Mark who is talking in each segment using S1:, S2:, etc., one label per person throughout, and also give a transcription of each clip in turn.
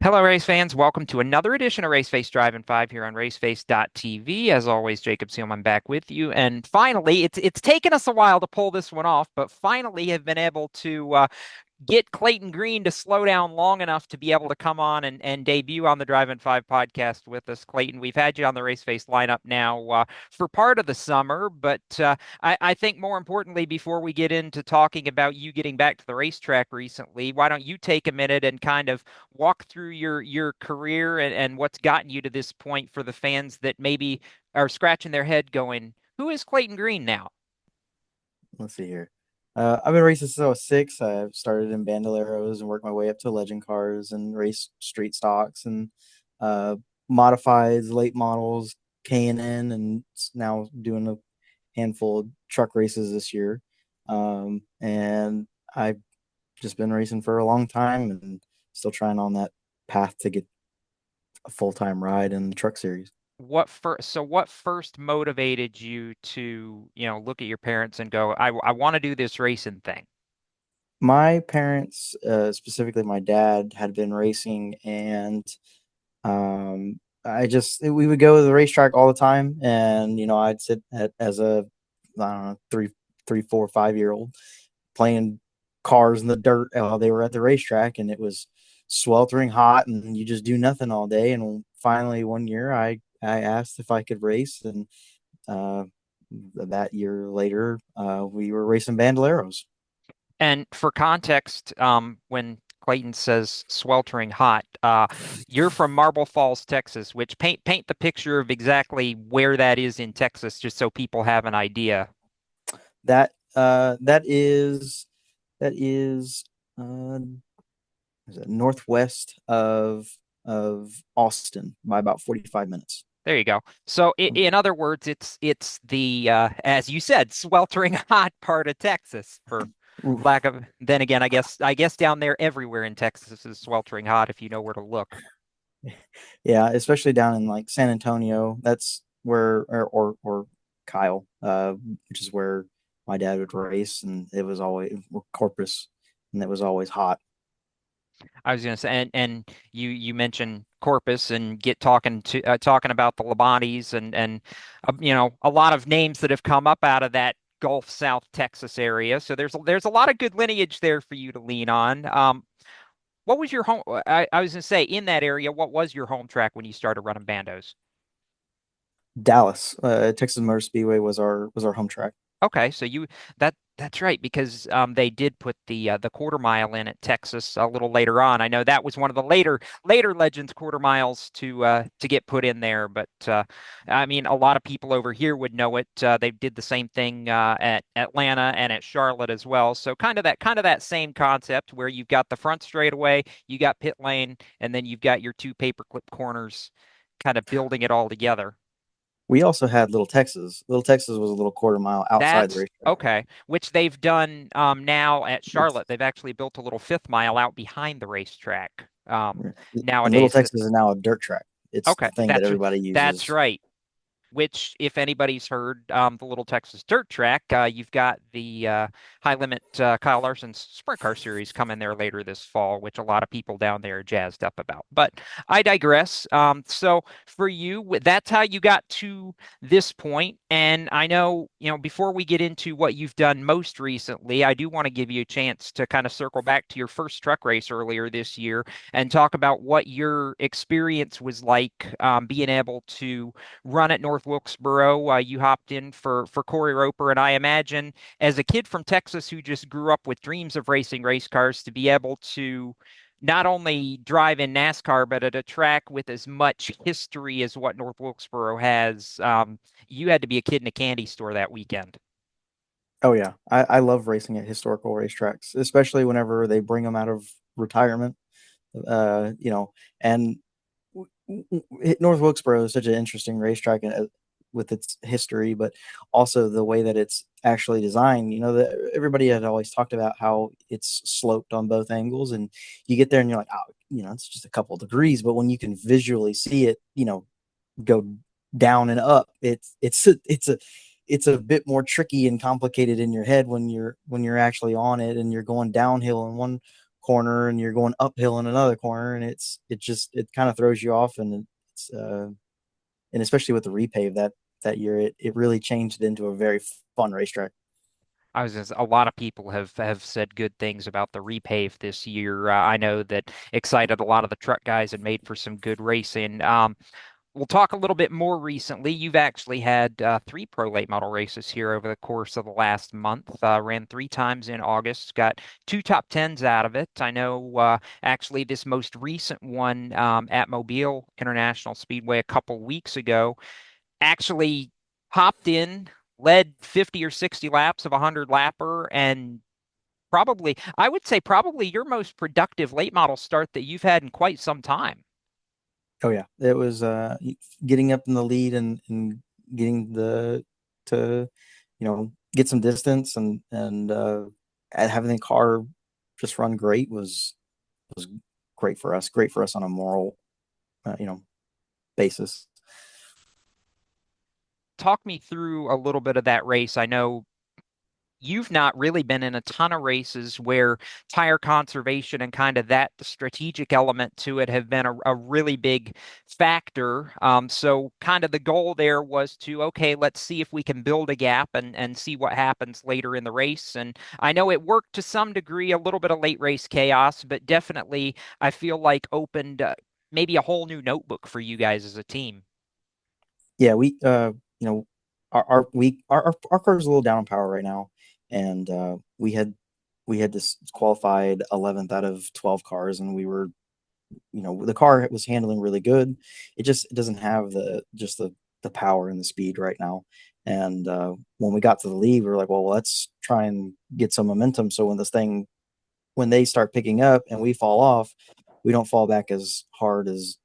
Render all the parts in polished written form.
S1: Hello, race fans. Welcome to another edition of Raceface Drive in 5 here on raceface.tv. As always, Jacob Seelman back with you. And finally, it's taken us a while to pull this one off, but finally have been able to get Clayton Green to slow down long enough to be able to come on and debut on the Drive in 5 podcast with us. Clayton, we've had you on the Race Face lineup now for part of the summer, but I think more importantly, before we get into talking about you getting back to the racetrack recently, why don't you take a minute and kind of walk through your career and what's gotten you to this point for the fans that maybe are scratching their head going, who is Clayton Green now?
S2: Let's see here. I've been racing since I was 6. I started in Bandoleros and worked my way up to legend cars and race street stocks and uh, modifieds, late models, K&N, and now doing a handful of truck races this year. And I've just been racing for a long time and still trying on that path to get a full-time ride in the truck series.
S1: What first motivated you to, look at your parents and go, I want to do this racing thing?
S2: My parents, specifically my dad, had been racing, and we would go to the racetrack all the time, and I'd sit as a I don't know 4 5 year old playing cars in the dirt while they were at the racetrack, and it was sweltering hot, and you just do nothing all day. And finally, one year, I asked if I could race, and uh, that year later, we were racing Bandoleros.
S1: And for context, when Clayton says sweltering hot, you're from Marble Falls, Texas, which paint the picture of exactly where that is in Texas, just so people have an idea.
S2: That that is uh, is it northwest of Austin by about 45 minutes.
S1: There you go. So in other words, it's the as you said, sweltering hot part of Texas for
S2: Oof.
S1: lack of then again, I guess down there everywhere in Texas is sweltering hot if you know where to look.
S2: Yeah, especially down in like San Antonio. That's where or Kyle, which is where my dad would race, and it was always Corpus, and it was always hot.
S1: I was going to say, and you mentioned Corpus and get talking about the Labanis and a lot of names that have come up out of that Gulf South Texas area. So there's a lot of good lineage there for you to lean on. What was your home? I was going to say in that area, what was your home track when you started running bandos?
S2: Dallas, Texas Motor Speedway was our home track.
S1: Okay, so that's right because they did put the quarter mile in at Texas a little later on. I know that was one of the later Legends quarter miles to get put in there, but I mean a lot of people over here would know it. They did the same thing at Atlanta and at Charlotte as well. So kind of that same concept where you've got the front straightaway, you got pit lane, and then you've got your two paperclip corners, kind of building it all together.
S2: We also had Little Texas. Little Texas was a little quarter mile outside the
S1: That's
S2: racetrack.
S1: okay, which they've done now at Charlotte. They've actually built a little fifth mile out behind the racetrack
S2: And Little
S1: nowadays.
S2: Texas is now a dirt track. It's
S1: Okay,
S2: the thing that everybody
S1: that's
S2: uses.
S1: right. Which, if anybody's heard the Little Texas Dirt Track, you've got the High Limit Kyle Larson's Sprint Car Series coming there later this fall, which a lot of people down there are jazzed up about. But I digress. So for you, that's how you got to this point. And I know, before we get into what you've done most recently, I do want to give you a chance to kind of circle back to your first truck race earlier this year and talk about what your experience was like being able to run at North Wilkesboro. You hopped in for Corey Roper, and I imagine as a kid from Texas who just grew up with dreams of racing race cars, to be able to not only drive in NASCAR, but at a track with as much history as what North Wilkesboro has, you had to be a kid in a candy store that weekend.
S2: Oh yeah, I love racing at historical racetracks, especially whenever they bring them out of retirement. Uh, you know, and North Wilkesboro is such an interesting racetrack with its history, but also the way that it's actually designed. That everybody had always talked about how it's sloped on both angles, and you get there and you're like, oh, it's just a couple of degrees. But when you can visually see it, go down and up. It's a bit more tricky and complicated in your head when you're actually on it and you're going downhill in one corner and you're going uphill in another corner, and it kind of throws you off. And it's and especially with the repave that year, it really changed it into a very fun racetrack.
S1: A lot of people have said good things about the repave this year. I know that excited a lot of the truck guys and made for some good racing. We'll talk a little bit more recently. You've actually had three pro late model races here over the course of the last month. Ran three times in August, got two top tens out of it. I know actually this most recent one at Mobile International Speedway a couple weeks ago actually hopped in, led 50 or 60 laps of a 100 lapper, and probably, I would say, probably your most productive late model start that you've had in quite some time.
S2: Oh yeah, it was getting up in the lead and getting the to get some distance and having the car just run great was great for us on a moral basis.
S1: Talk me through a little bit of that race. I know you've not really been in a ton of races where tire conservation and kind of that strategic element to it have been a really big factor. So kind of the goal there was to, okay, let's see if we can build a gap and see what happens later in the race. And I know it worked to some degree, a little bit of late race chaos, but definitely I feel like opened maybe a whole new notebook for you guys as a team.
S2: Yeah, we you know our car is a little down on power right now, and we had this qualified 11th out of 12 cars, and we were the car was handling really good. It doesn't have the power and the speed right now. And when we got to the lead, we were like, well, let's try and get some momentum. So when they start picking up and we fall off, we don't fall back as hard as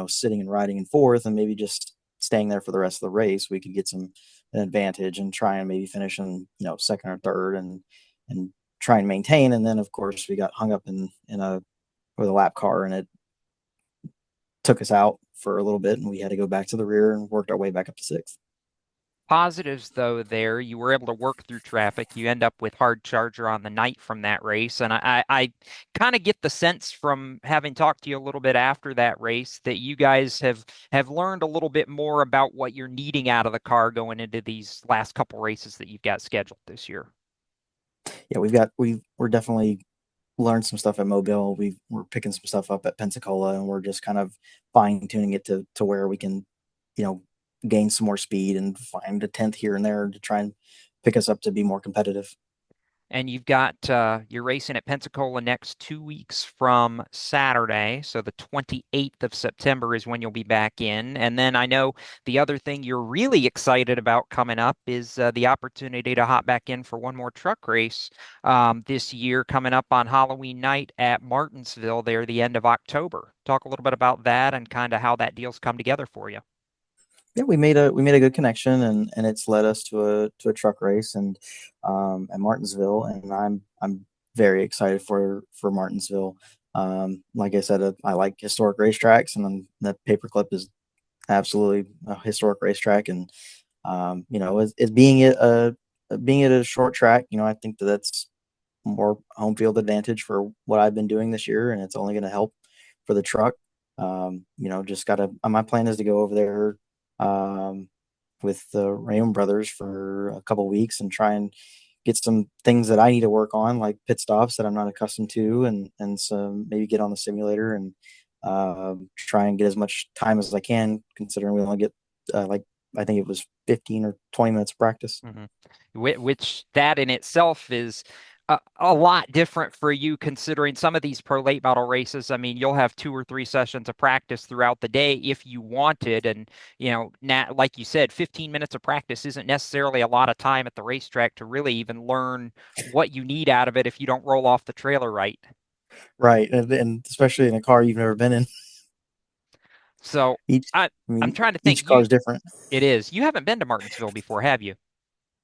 S2: sitting and riding in fourth and maybe just staying there for the rest of the race. We could get an advantage and try and maybe finish in second or third and try and maintain. And then of course we got hung up in a with a lap car, and it took us out for a little bit, and we had to go back to the rear and worked our way back up to sixth.
S1: Positives, though, there, you were able to work through traffic. You end up with hard charger on the night from that race. And I kind of get the sense from having talked to you a little bit after that race that you guys have learned a little bit more about what you're needing out of the car going into these last couple races that you've got scheduled this year.
S2: Yeah, we're definitely learned some stuff at Mobile. We're picking some stuff up at Pensacola, and we're just kind of fine tuning it to where we can, you know, gain some more speed and find a tenth here and there to try and pick us up to be more competitive.
S1: And you've got you're racing at Pensacola next 2 weeks from Saturday. So the 28th of September is when you'll be back in. And then I know the other thing you're really excited about coming up is the opportunity to hop back in for one more truck race this year coming up on Halloween night at Martinsville there the end of October. Talk a little bit about that and kind of how that deal's come together for you.
S2: Yeah, we made a good connection, and it's led us to a truck race and at Martinsville, and I'm very excited for Martinsville. Like I said, I like historic racetracks, and that paperclip is absolutely a historic racetrack. And as being at a short track, I think that's more home field advantage for what I've been doing this year, and it's only going to help for the truck. Just gotta. My plan is to go over there um, with the Raymond brothers for a couple weeks and try and get some things that I need to work on, like pit stops that I'm not accustomed to, and some maybe get on the simulator and try and get as much time as I can, considering we only get like I think it was 15 or 20 minutes of practice.
S1: hmm Which that in itself is a lot different for you considering some of these pro late model races. I mean, you'll have 2 or 3 sessions of practice throughout the day if you wanted. And, like you said, 15 minutes of practice isn't necessarily a lot of time at the racetrack to really even learn what you need out of it if you don't roll off the trailer right.
S2: Right, and especially in a car you've never been in.
S1: So
S2: Each,
S1: I,
S2: I
S1: I'm
S2: mean,
S1: trying to think.
S2: each car is different.
S1: It is. You haven't been to Martinsville before, have you?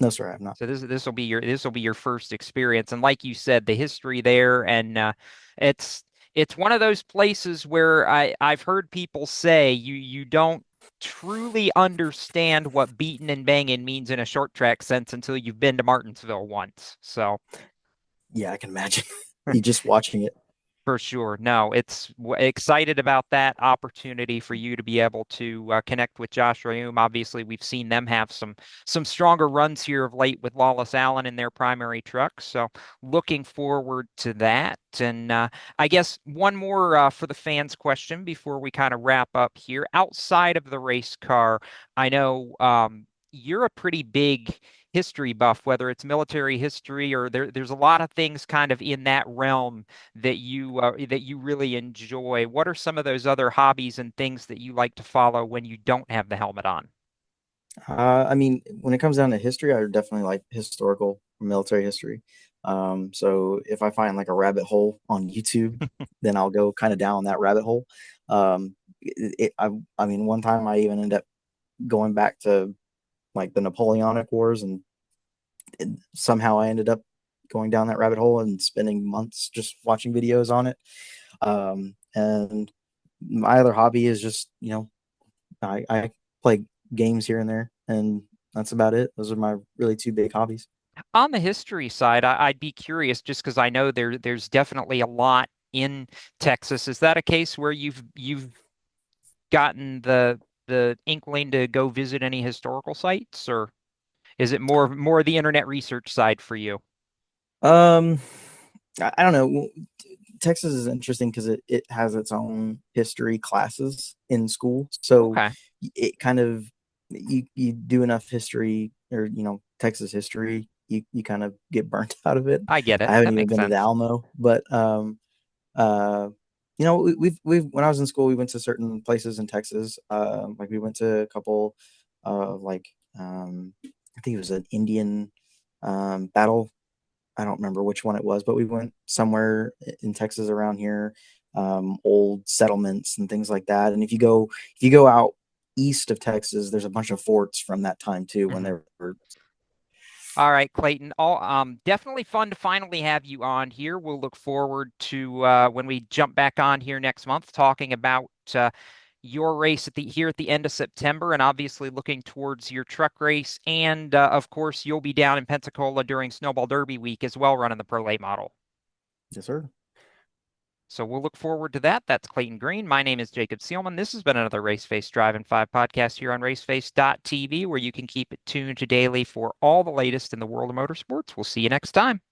S2: No, sir, I have not.
S1: So this will be your first experience, and like you said, the history there, and it's it's one of those places where I've heard people say you don't truly understand what beating and banging means in a short track sense until you've been to Martinsville once. So
S2: Yeah, I can imagine. You just watching it.
S1: for sure. No, excited about that opportunity for you to be able to connect with Josh Rayum. Obviously, we've seen them have some stronger runs here of late with Lawless Allen in their primary truck. So looking forward to that. And I guess one more for the fans question before we kind of wrap up here. Outside of the race car, I know you're a pretty big history buff, whether it's military history or there's a lot of things kind of in that realm that you really enjoy. What are some of those other hobbies and things that you like to follow when you don't have the helmet on?
S2: I mean, when it comes down to history, I definitely like historical military history. So if I find like a rabbit hole on YouTube, then I'll go kind of down that rabbit hole. I mean, one time I even ended up going back to like the Napoleonic Wars, and somehow I ended up going down that rabbit hole and spending months just watching videos on it. And my other hobby is just, I play games here and there, and that's about it. Those are my really two big hobbies.
S1: On the history side, I'd be curious just because I know there's definitely a lot in Texas. Is that a case where you've gotten the inkling to go visit any historical sites, or is it more the internet research side for you?
S2: Um, I don't know. Texas is interesting because it has its own history classes in school. So
S1: Okay,
S2: it kind of you do enough history or Texas history, you kind of get burnt out of it.
S1: I get it.
S2: I haven't
S1: That
S2: even
S1: makes
S2: been to the
S1: sense.
S2: Alamo, but uh we've when I was in school we went to certain places in Texas. Like we went to a couple like I think it was an Indian battle. I don't remember which one it was, but we went somewhere in Texas around here, old settlements and things like that. And if you go out east of Texas, there's a bunch of forts from that time too when
S1: Mhm.
S2: there were.
S1: All right, Clayton. All definitely fun to finally have you on here. We'll look forward to when we jump back on here next month, talking about your race at the end of September, and obviously looking towards your truck race. And of course, you'll be down in Pensacola during Snowball Derby week as well, running the Pro Late model.
S2: Yes, sir.
S1: So we'll look forward to that. That's Clayton Green. My name is Jacob Seelman. This has been another Raceface Drive in 5 podcast here on raceface.tv, where you can keep it tuned to daily for all the latest in the world of motorsports. We'll see you next time.